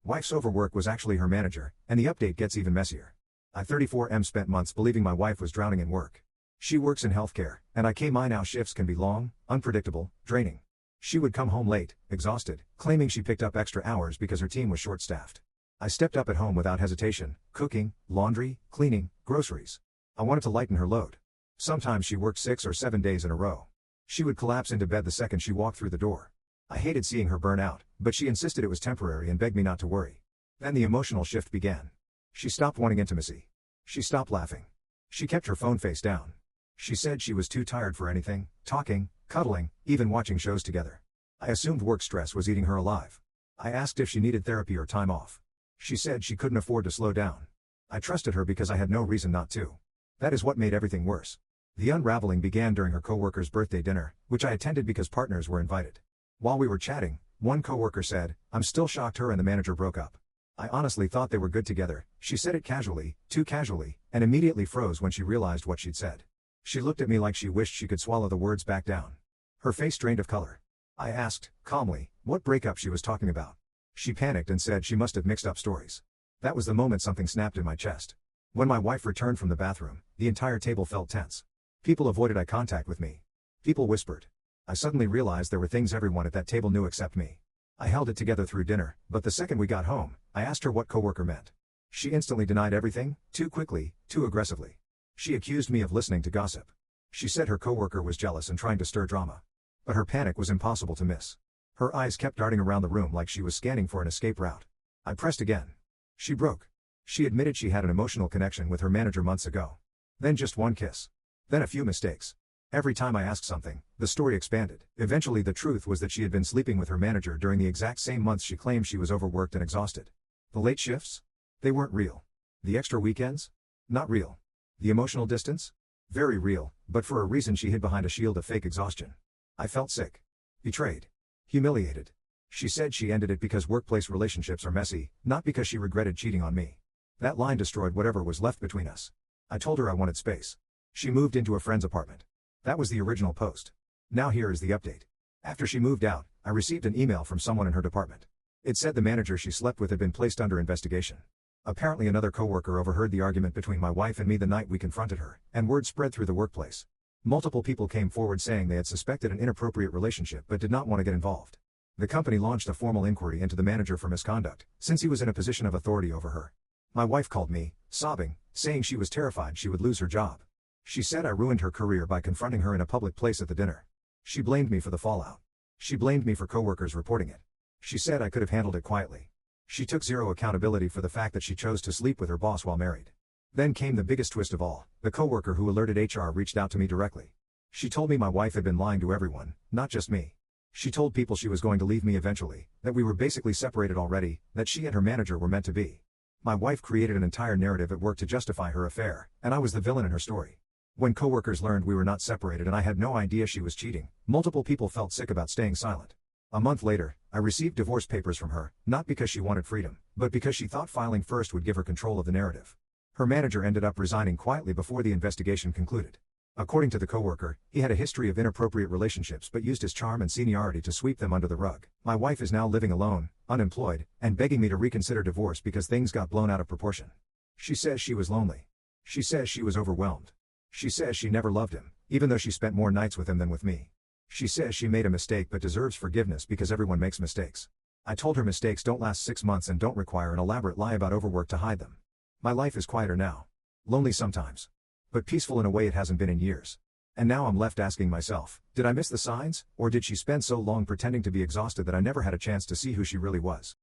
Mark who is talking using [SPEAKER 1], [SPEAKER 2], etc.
[SPEAKER 1] Wife's overwork was actually her manager, and the update gets even messier. I 34M spent months believing my wife was drowning in work. She works in healthcare, and I K my now shifts can be long, unpredictable, draining. She would come home late, exhausted, claiming she picked up extra hours because her team was short-staffed. I stepped up at home without hesitation, cooking, laundry, cleaning, groceries. I wanted to lighten her load. Sometimes she worked 6 or 7 days in a row. She would collapse into bed the second she walked through the door. I hated seeing her burn out, but she insisted it was temporary and begged me not to worry. Then the emotional shift began. She stopped wanting intimacy. She stopped laughing. She kept her phone face down. She said she was too tired for anything, talking, cuddling, even watching shows together. I assumed work stress was eating her alive. I asked if she needed therapy or time off. She said she couldn't afford to slow down. I trusted her because I had no reason not to. That is what made everything worse. The unraveling began during her coworker's birthday dinner, which I attended because partners were invited. While we were chatting, one coworker said, "I'm still shocked her and the manager broke up. I honestly thought they were good together." She said it casually, too casually, and immediately froze when she realized what she'd said. She looked at me like she wished she could swallow the words back down. Her face drained of color. I asked, calmly, what breakup she was talking about. She panicked and said she must have mixed up stories. That was the moment something snapped in my chest. When my wife returned from the bathroom, the entire table felt tense. People avoided eye contact with me. People whispered. I suddenly realized there were things everyone at that table knew except me. I held it together through dinner, but the second we got home, I asked her what coworker meant. She instantly denied everything, too quickly, too aggressively. She accused me of listening to gossip. She said her coworker was jealous and trying to stir drama. But her panic was impossible to miss. Her eyes kept darting around the room like she was scanning for an escape route. I pressed again. She broke. She admitted she had an emotional connection with her manager months ago. Then just one kiss. Then a few mistakes. Every time I asked something, the story expanded. Eventually the truth was that she had been sleeping with her manager during the exact same months she claimed she was overworked and exhausted. The late shifts? They weren't real. The extra weekends? Not real. The emotional distance? Very real, but for a reason she hid behind a shield of fake exhaustion. I felt sick. Betrayed. Humiliated. She said she ended it because workplace relationships are messy, not because she regretted cheating on me. That line destroyed whatever was left between us. I told her I wanted space. She moved into a friend's apartment. That was the original post. Now here is the update. After she moved out, I received an email from someone in her department. It said the manager she slept with had been placed under investigation. Apparently another coworker overheard the argument between my wife and me the night we confronted her, and word spread through the workplace. Multiple people came forward saying they had suspected an inappropriate relationship but did not want to get involved. The company launched a formal inquiry into the manager for misconduct, since he was in a position of authority over her. My wife called me, sobbing, saying she was terrified she would lose her job. She said I ruined her career by confronting her in a public place at the dinner. She blamed me for the fallout. She blamed me for coworkers reporting it. She said I could have handled it quietly. She took zero accountability for the fact that she chose to sleep with her boss while married. Then came the biggest twist of all. The coworker who alerted HR reached out to me directly. She told me my wife had been lying to everyone, not just me. She told people she was going to leave me eventually, that we were basically separated already, that she and her manager were meant to be. My wife created an entire narrative at work to justify her affair, and I was the villain in her story. When coworkers learned we were not separated and I had no idea she was cheating, multiple people felt sick about staying silent. A month later, I received divorce papers from her, not because she wanted freedom, but because she thought filing first would give her control of the narrative. Her manager ended up resigning quietly before the investigation concluded. According to the coworker, he had a history of inappropriate relationships but used his charm and seniority to sweep them under the rug. My wife is now living alone, unemployed, and begging me to reconsider divorce because things got blown out of proportion. She says she was lonely. She says she was overwhelmed. She says she never loved him, even though she spent more nights with him than with me. She says she made a mistake but deserves forgiveness because everyone makes mistakes. I told her mistakes don't last 6 months and don't require an elaborate lie about overwork to hide them. My life is quieter now. Lonely sometimes. But peaceful in a way it hasn't been in years. And now I'm left asking myself, did I miss the signs, or did she spend so long pretending to be exhausted that I never had a chance to see who she really was?